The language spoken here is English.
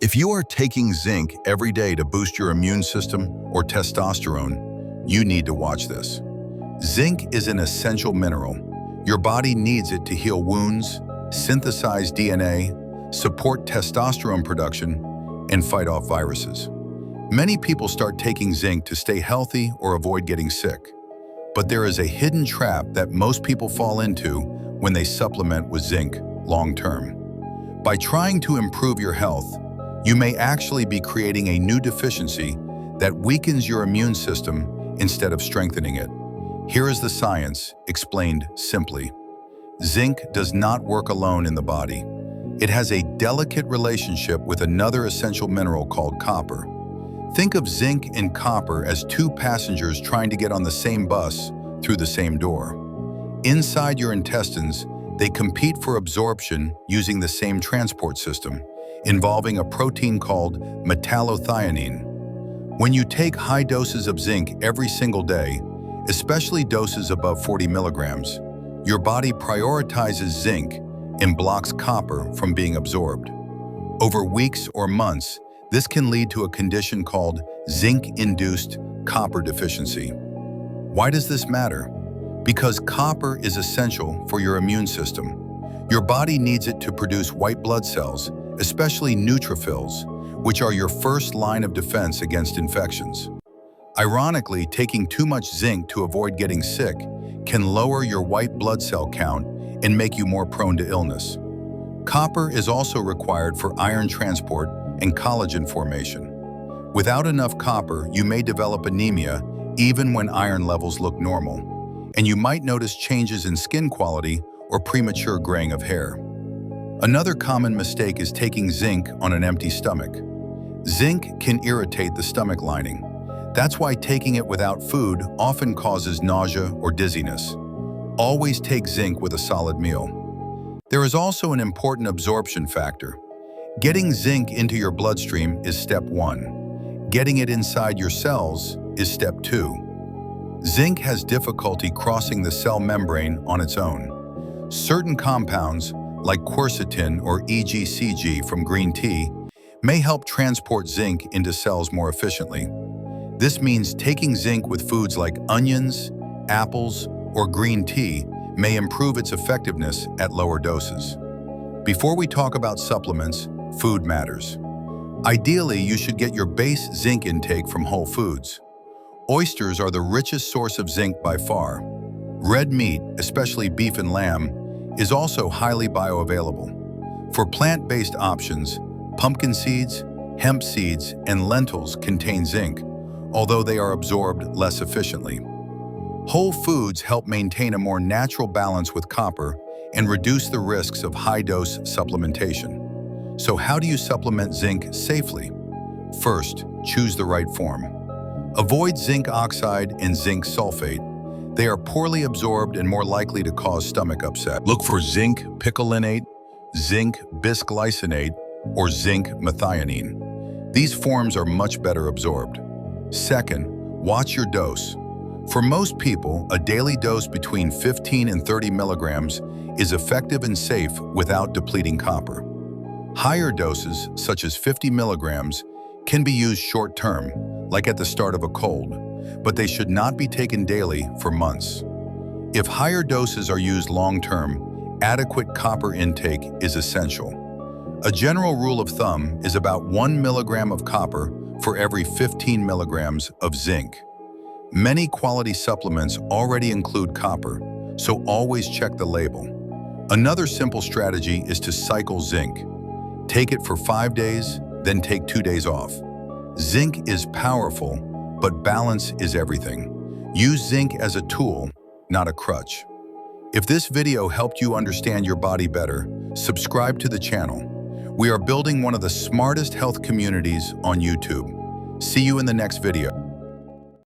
If you are taking zinc every day to boost your immune system or testosterone, you need to watch this. Zinc is an essential mineral. Your body needs it to heal wounds, synthesize DNA, support testosterone production, and fight off viruses. Many people start taking zinc to stay healthy or avoid getting sick. But there is a hidden trap that most people fall into when they supplement with zinc long-term. By trying to improve your health, you may actually be creating a new deficiency that weakens your immune system instead of strengthening it. Here is the science, explained simply. Zinc does not work alone in the body. It has a delicate relationship with another essential mineral called copper. Think of zinc and copper as two passengers trying to get on the same bus through the same door. Inside your intestines, they compete for absorption using the same transport system, involving a protein called metallothionein. When you take high doses of zinc every single day, especially doses above 40 milligrams, your body prioritizes zinc and blocks copper from being absorbed. Over weeks or months, this can lead to a condition called zinc-induced copper deficiency. Why does this matter? Because copper is essential for your immune system. Your body needs it to produce white blood cells, especially neutrophils, which are your first line of defense against infections. Ironically, taking too much zinc to avoid getting sick can lower your white blood cell count and make you more prone to illness. Copper is also required for iron transport and collagen formation. Without enough copper, you may develop anemia even when iron levels look normal, and you might notice changes in skin quality or premature graying of hair. Another common mistake is taking zinc on an empty stomach. Zinc can irritate the stomach lining. That's why taking it without food often causes nausea or dizziness. Always take zinc with a solid meal. There is also an important absorption factor. Getting zinc into your bloodstream is step 1. Getting it inside your cells is step 2. Zinc has difficulty crossing the cell membrane on its own. Certain compounds, like quercetin or EGCG from green tea, may help transport zinc into cells more efficiently. This means taking zinc with foods like onions, apples, or green tea may improve its effectiveness at lower doses. Before we talk about supplements, food matters. Ideally, you should get your base zinc intake from whole foods. Oysters are the richest source of zinc by far. Red meat, especially beef and lamb, is also highly bioavailable. For plant-based options, pumpkin seeds, hemp seeds, and lentils contain zinc, although they are absorbed less efficiently. Whole foods help maintain a more natural balance with copper and reduce the risks of high-dose supplementation. So how do you supplement zinc safely? First, choose the right form. Avoid zinc oxide and zinc sulfate. They are poorly absorbed and more likely to cause stomach upset. Look for zinc picolinate, zinc bisglycinate, or zinc methionine. These forms are much better absorbed. Second, watch your dose. For most people, a daily dose between 15 and 30 milligrams is effective and safe without depleting copper. Higher doses, such as 50 milligrams, can be used short-term, like at the start of a cold, but they should not be taken daily for months. If higher doses are used long-term, adequate copper intake is essential. A general rule of thumb is about 1 milligram of copper for every 15 milligrams of zinc. Many quality supplements already include copper, so always check the label. Another simple strategy is to cycle zinc. Take it for 5 days, then take 2 days off. Zinc is powerful, but balance is everything. Use zinc as a tool, not a crutch. If this video helped you understand your body better, subscribe to the channel. We are building one of the smartest health communities on YouTube. See you in the next video.